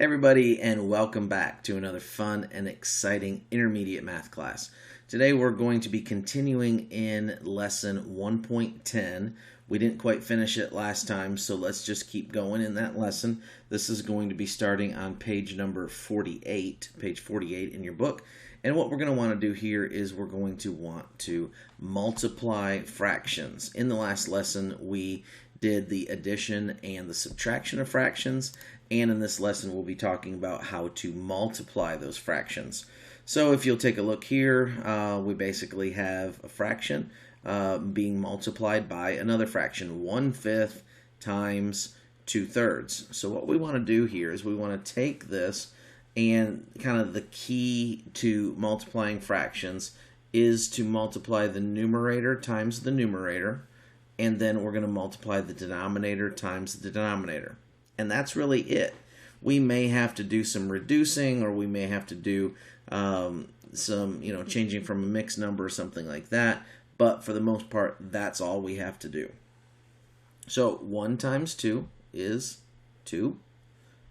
Hey everybody, and welcome back to another fun and exciting intermediate math class. Today we're going to be continuing in lesson 1.10. We didn't quite finish it last time, so let's just keep going in that lesson. This is going to be starting on page number 48, page 48 in your book. And what we're going to want to do here is we're going to want to multiply fractions. In the last lesson, we did the addition and the subtraction of fractions, and in this lesson we'll be talking about how to multiply those fractions. So if you'll take a look here, we basically have a fraction being multiplied by another fraction, 1/5 times 2/3. So what we want to do here is we want to take this, and kind of the key to multiplying fractions is to multiply the numerator times the numerator, and then we're going to multiply the denominator times the denominator. And that's really it. We may have to do some reducing, or we may have to do some, changing from a mixed number or something like that. But for the most part, that's all we have to do. So 1 times 2 is 2,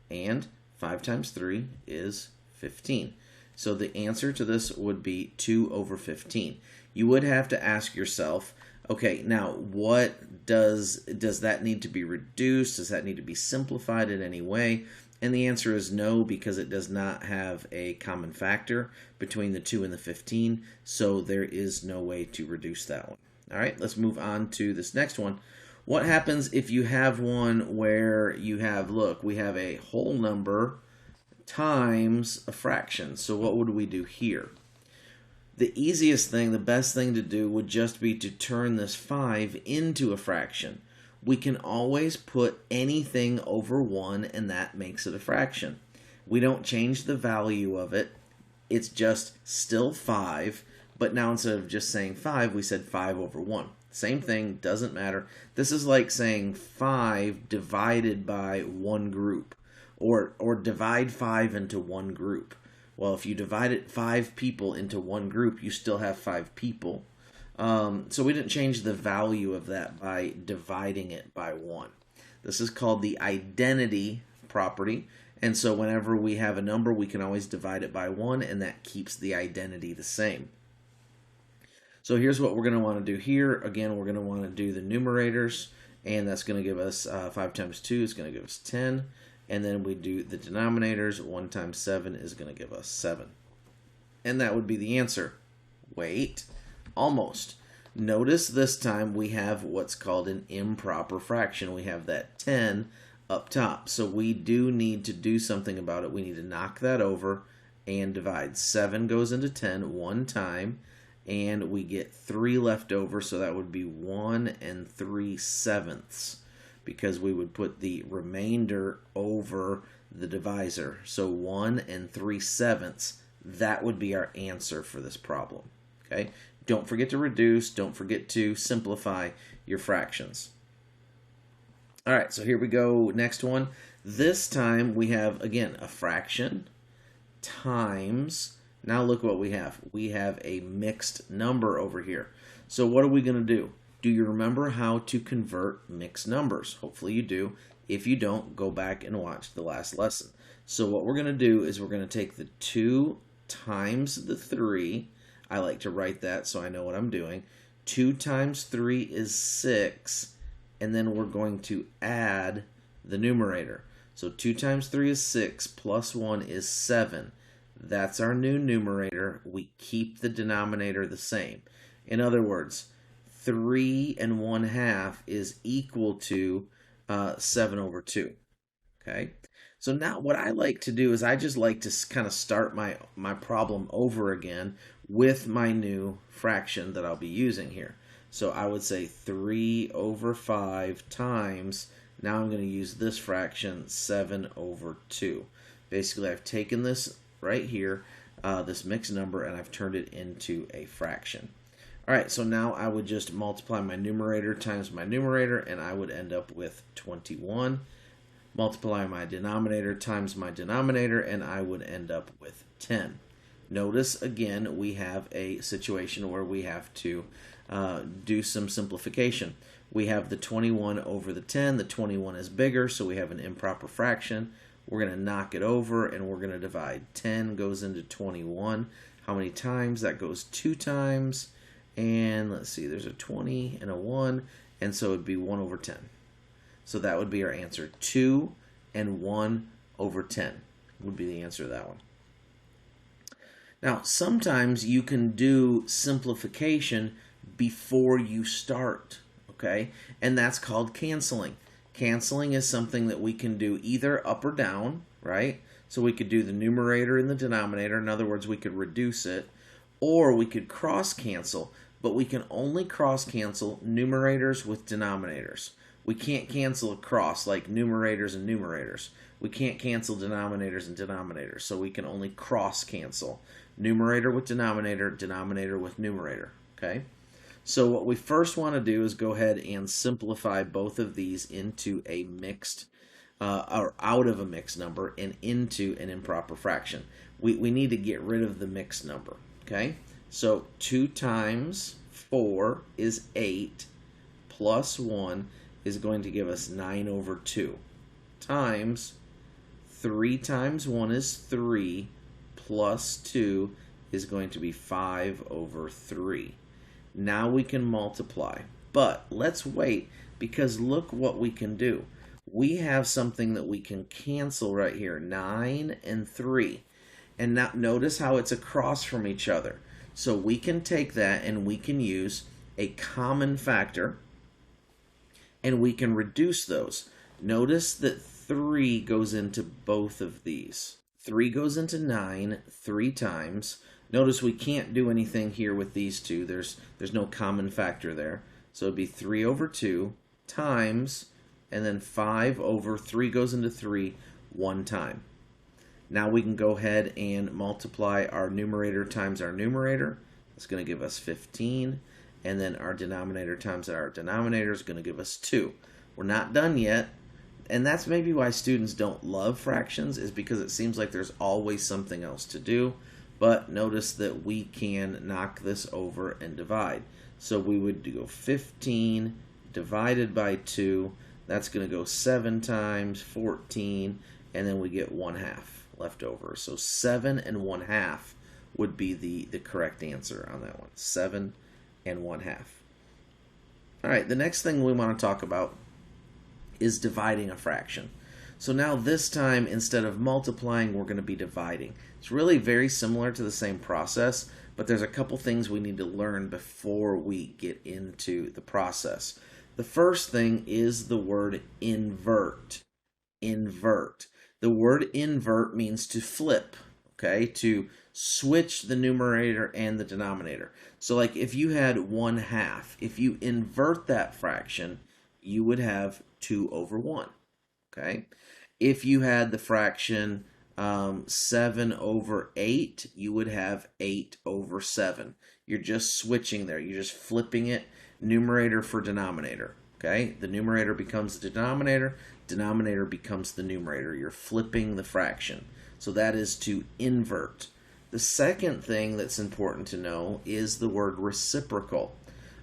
and 5 times 3 is 15. So the answer to this would be 2/15. You would have to ask yourself, okay, now what does that need to be reduced? Does that need to be simplified in any way? And the answer is no, because it does not have a common factor between the 2 and the 15, so there is no way to reduce that one. All right, let's move on to this next one. What happens if you have one where you have, look, we have a whole number times a fraction? So what would we do here? The easiest thing, the best thing to do would just be to turn this 5 into a fraction. We can always put anything over 1, and that makes it a fraction. We don't change the value of it. It's just still 5, but now instead of just saying 5, we said 5/1. Same thing, doesn't matter. This is like saying 5 divided by one group, or divide 5 into one group. Well, if you divided 5 people into one group, you still have 5 people. So we didn't change the value of that by dividing it by 1. This is called the identity property. And so whenever we have a number, we can always divide it by 1, and that keeps the identity the same. So here's what we're going to want to do here. Again, we're going to want to do the numerators, and that's going to give us 5 times 2 is going to give us 10. And then we do the denominators. 1 times 7 is going to give us 7. And that would be the answer. Wait, almost. Notice this time we have what's called an improper fraction. We have that 10 up top. So we do need to do something about it. We need to knock that over and divide. 7 goes into 10 one time, and we get 3 left over, so that would be 1 3/7, because we would put the remainder over the divisor. So 1 3/7, that would be our answer for this problem. Okay? Don't forget to reduce. Don't forget to simplify your fractions. All right, so here we go. Next one. This time we have, again, a fraction times, now look what we have. We have a mixed number over here. So what are we going to do? Do you remember how to convert mixed numbers? Hopefully you do. If you don't, go back and watch the last lesson. So what we're going to do is we're going to take the 2 times the 3. I like to write that so I know what I'm doing. 2 times 3 is 6, and then we're going to add the numerator. So 2 times 3 is 6, plus 1 is 7. That's our new numerator. We keep the denominator the same. In other words, 3 1/2 is equal to 7/2. Okay? So now what I like to do is I just like to kind of start my problem over again with my new fraction that I'll be using here. So I would say 3/5 times, now I'm going to use this fraction, 7/2. Basically, I've taken this right here, this mixed number, and I've turned it into a fraction. All right, so now I would just multiply my numerator times my numerator, and I would end up with 21. Multiply my denominator times my denominator, and I would end up with 10. Notice, again, we have a situation where we have to do some simplification. We have the 21 over the 10. The 21 is bigger, so we have an improper fraction. We're going to knock it over, and we're going to divide. 10 goes into 21. How many times? That goes 2 times. And let's see, there's a 20 and a 1, and so it would be 1 over 10. So that would be our answer. 2 and 1 over 10 would be the answer to that one. Now, sometimes you can do simplification before you start, okay? And that's called canceling. Canceling is something that we can do either up or down, right? So we could do the numerator and the denominator. In other words, we could reduce it. Or we could cross cancel, but we can only cross cancel numerators with denominators. We can't cancel across like numerators and numerators. We can't cancel denominators and denominators, so we can only cross cancel. Numerator with denominator, denominator with numerator, okay? So what we first want to do is go ahead and simplify both of these into a mixed, or out of a mixed number and into an improper fraction. We need to get rid of the mixed number, okay? So 2 times 4 is 8, plus 1 is going to give us 9 over 2, times 3 times 1 is 3, plus 2 is going to be 5 over 3. Now we can multiply, but let's wait, because look what we can do. We have something that we can cancel right here, 9 and 3. And now notice how it's across from each other. So we can take that and we can use a common factor, and we can reduce those. Notice that 3 goes into both of these. 3 goes into 9 3 times. Notice we can't do anything here with these two. There's no common factor there. So it'd be 3 over 2 times, and then 5 over 3 goes into 3 1 time. Now we can go ahead and multiply our numerator times our numerator. It's going to give us 15. And then our denominator times our denominator is going to give us 2. We're not done yet. And that's maybe why students don't love fractions, is because it seems like there's always something else to do. But notice that we can knock this over and divide. So we would go 15 divided by 2. That's going to go 7 times 14, and then we get 1/2 left over. So 7 and 1/2 would be the correct answer on that one. 7 and 1/2. All right, the next thing we want to talk about is dividing a fraction. So now this time, instead of multiplying, we're going to be dividing. It's really very similar to the same process, but there's a couple things we need to learn before we get into the process. The first thing is the word invert. Invert. The word invert means to flip, okay? To switch the numerator and the denominator. So like if you had 1/2, if you invert that fraction, you would have 2 over 1, okay? If you had the fraction 7 over 8, you would have 8 over 7. You're just switching there. You're just flipping it, numerator for denominator, okay? The numerator becomes the denominator, denominator becomes the numerator. You're flipping the fraction. So that is to invert. The second thing that's important to know is the word reciprocal.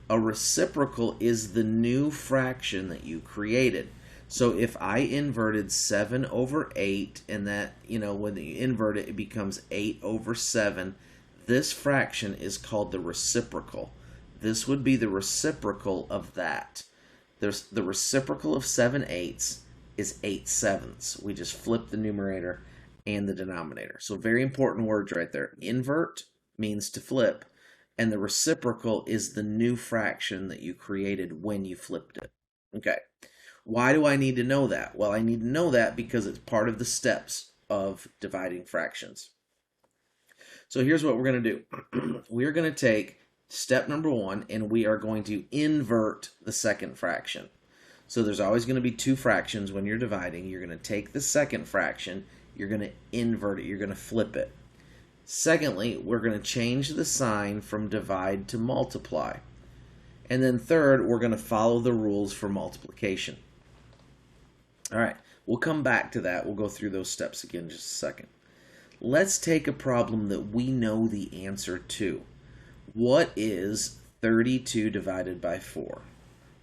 A reciprocal is the new fraction that you created. So if I inverted 7 over 8, and that, when you invert it, it becomes 8 over 7, this fraction is called the reciprocal. This would be the reciprocal of that. The reciprocal of 7/8 is 8/7. We just flip the numerator and the denominator. So very important words right there. Invert means to flip, and the reciprocal is the new fraction that you created when you flipped it. Okay. Why do I need to know that? Well, I need to know that because it's part of the steps of dividing fractions. So here's what we're going to do. We're going to take step number 1, and we are going to invert the second fraction. So there's always going to be 2 fractions when you're dividing. You're going to take the second fraction, you're going to invert it, you're going to flip it. Secondly, we're going to change the sign from divide to multiply. And then third, we're going to follow the rules for multiplication. All right, we'll come back to that. We'll go through those steps again in just a second. Let's take a problem that we know the answer to. What is 32 divided by 4?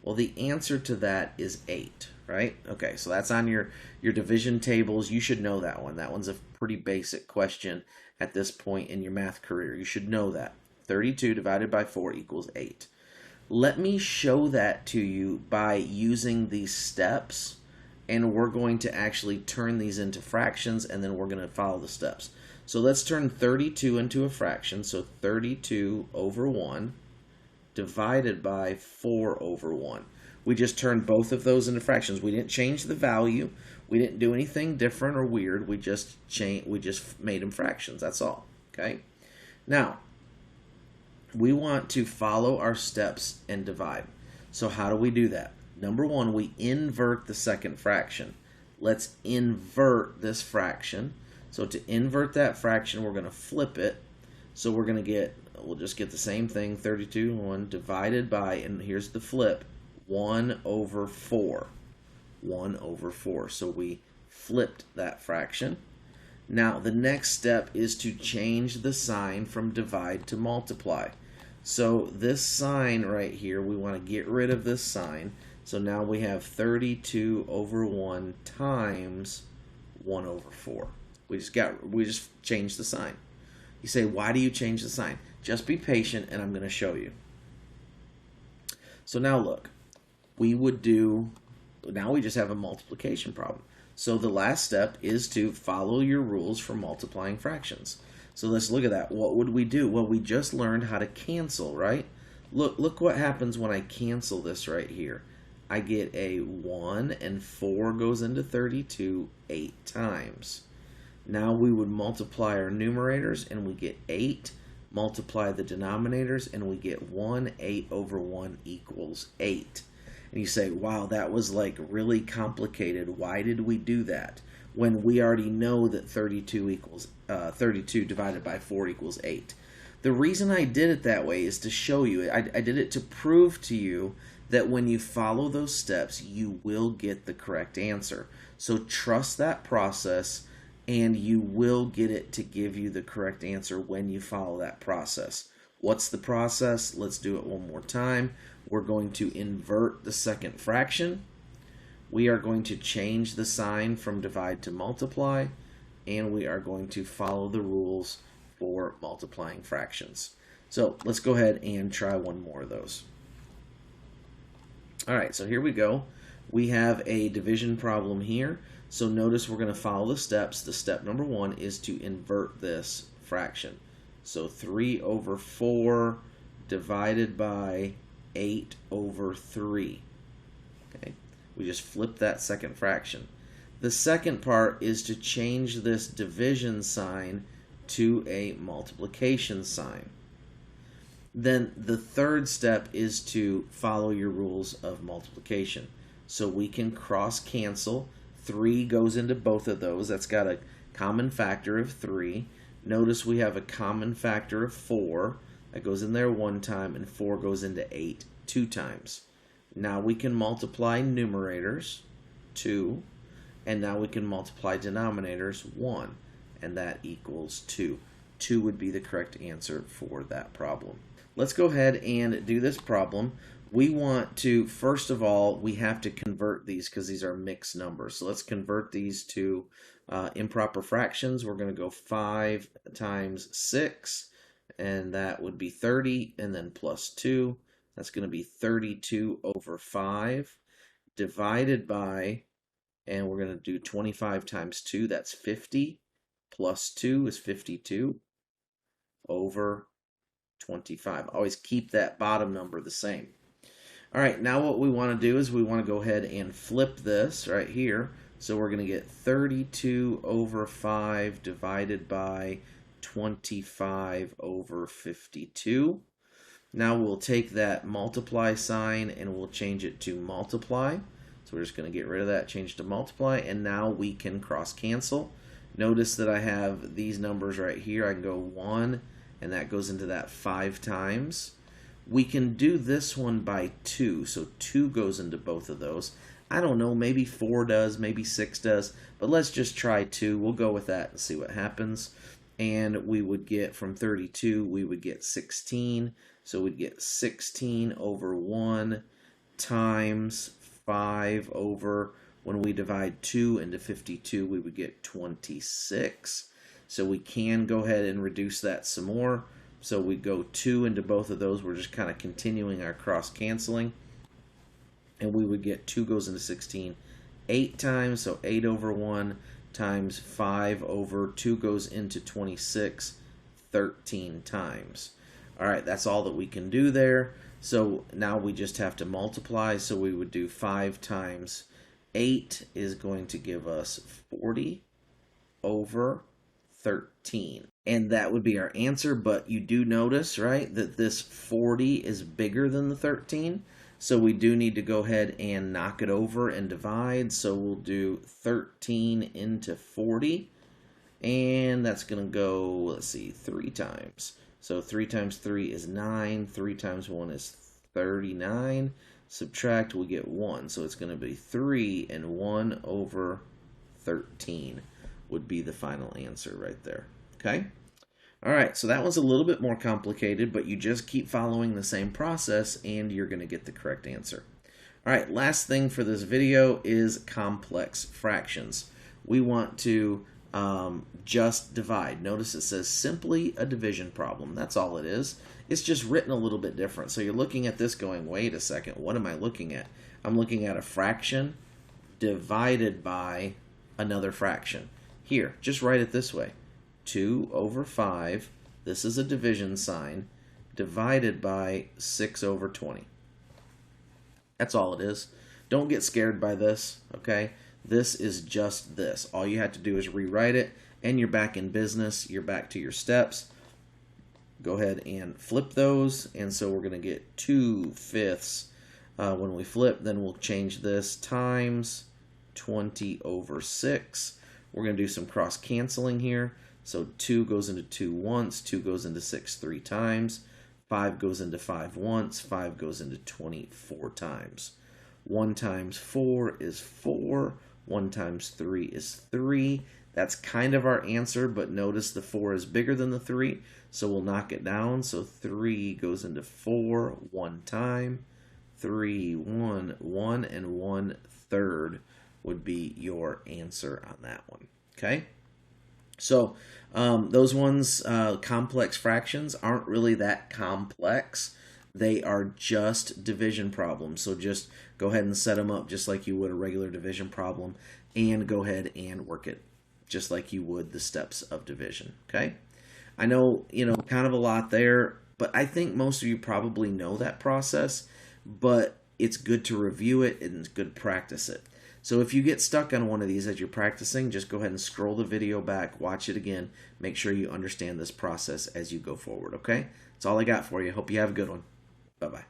Well, the answer to that is 8, right? Okay, so that's on your division tables. You should know that one. That one's a pretty basic question at this point in your math career. You should know that. 32 divided by 4 equals 8. Let me show that to you by using these steps, and we're going to actually turn these into fractions, and then we're going to follow the steps. So let's turn 32 into a fraction. So 32 over 1 divided by 4 over 1. We just turned both of those into fractions. We didn't change the value. We didn't do anything different or weird. We just made them fractions. That's all. Okay? Now, we want to follow our steps and divide. So how do we do that? Number one, we invert the second fraction. Let's invert this fraction. So to invert that fraction, we're going to flip it. So we're going to get, we'll just get the same thing, 32, 1 divided by, and here's the flip, 1 over 4. 1 over 4. So we flipped that fraction. Now the next step is to change the sign from divide to multiply. So this sign right here, we want to get rid of this sign. So now we have 32 over 1 times 1 over 4. We just changed the sign. You say, why do you change the sign? Just be patient, and I'm going to show you. So now look, now we just have a multiplication problem. So the last step is to follow your rules for multiplying fractions. So let's look at that. What would we do? Well, we just learned how to cancel, right? Look what happens when I cancel this right here. I get a 1, and 4 goes into 32 8 times. Now we would multiply our numerators, and we get 8. Multiply the denominators, and we get 1. 8 over 1 equals 8. And you say, wow, that was like really complicated. Why did we do that? When we already know that 32 divided by 4 equals 8. The reason I did it that way is to show you. I did it to prove to you that when you follow those steps, you will get the correct answer. So trust that process, and you will get it to give you the correct answer when you follow that process. What's the process? Let's do it one more time. We're going to invert the second fraction. We are going to change the sign from divide to multiply, and we are going to follow the rules for multiplying fractions. So let's go ahead and try one more of those. All right, so here we go. We have a division problem here. So notice we're going to follow the steps. The step number 1 is to invert this fraction. So 3 over 4 divided by 8 over 3. Okay, we just flip that second fraction. The second part is to change this division sign to a multiplication sign. Then the third step is to follow your rules of multiplication. So we can cross cancel. 3 goes into both of those. That's got a common factor of 3. Notice we have a common factor of 4. That goes in there 1 time, and 4 goes into 8 2 times. Now we can multiply numerators, 2, and now we can multiply denominators, 1, and that equals 2. 2 would be the correct answer for that problem. Let's go ahead and do this problem. We want to, first of all, we have to convert these because these are mixed numbers. So let's convert these to improper fractions. We're going to go 5 times 6, and that would be 30, and then plus 2. That's going to be 32 over 5 divided by, and we're going to do 25 times 2, that's 50, plus 2 is 52 over 25. Always keep that bottom number the same. All right, now what we want to do is we want to go ahead and flip this right here. So we're going to get 32 over 5 divided by 25 over 52. Now we'll take that multiply sign and we'll change it to multiply. So we're just going to get rid of that, change to multiply, and now we can cross cancel. Notice that I have these numbers right here. I can go 1, and that goes into that 5 times. We can do this one by 2, so 2 goes into both of those. I don't know, maybe 4 does, maybe 6 does, but let's just try 2. We'll go with that and see what happens. And we would get from 32, we would get 16. So we'd get 16 over 1 times 5 over, when we divide 2 into 52, we would get 26. So we can go ahead and reduce that some more. So we go 2 into both of those. We're just kind of continuing our cross canceling. And we would get 2 goes into 16 8 times. So 8 over 1 times 5 over 2 goes into 26 13 times. All right, that's all that we can do there. So now we just have to multiply. So we would do 5 times 8 is going to give us 40 over 13. And that would be our answer, but you do notice, right, that this 40 is bigger than the 13. So we do need to go ahead and knock it over and divide. So we'll do 13 into 40. And that's going to go, let's see, 3 times. So 3 times 3 is 9. 3 times 1 is 39. Subtract, we get 1. So it's going to be 3, and 1 over 13 would be the final answer right there. Okay? All right, so that one's a little bit more complicated, but you just keep following the same process and you're going to get the correct answer. All right, last thing for this video is complex fractions. We want to just divide. Notice it says simply a division problem. That's all it is. It's just written a little bit different. So you're looking at this going, wait a second, what am I looking at? I'm looking at a fraction divided by another fraction. Here, just write it this way. 2 over 5, this is a division sign, divided by 6 over 20. That's all it is. Don't get scared by this, okay? This is just this. All you have to do is rewrite it, and you're back in business. You're back to your steps. Go ahead and flip those, and so we're going to get 2/5 when we flip. Then we'll change this times 20 over 6. We're going to do some cross canceling here. So 2 goes into 2 once, 2 goes into 6 3 times, 5 goes into 5 once, 5 goes into 24 times. 1 times 4 is 4, 1 times 3 is 3. That's kind of our answer, but notice the 4 is bigger than the 3, so we'll knock it down. So 3 goes into 4 one time, 3, 1, 1, and 1/3 would be your answer on that one. Okay? So those ones, complex fractions, aren't really that complex. They are just division problems. So just go ahead and set them up just like you would a regular division problem, and go ahead and work it just like you would the steps of division. Okay? I know, kind of a lot there, but I think most of you probably know that process, but it's good to review it and it's good to practice it. So if you get stuck on one of these as you're practicing, just go ahead and scroll the video back, watch it again, make sure you understand this process as you go forward, okay? That's all I got for you. Hope you have a good one. Bye-bye.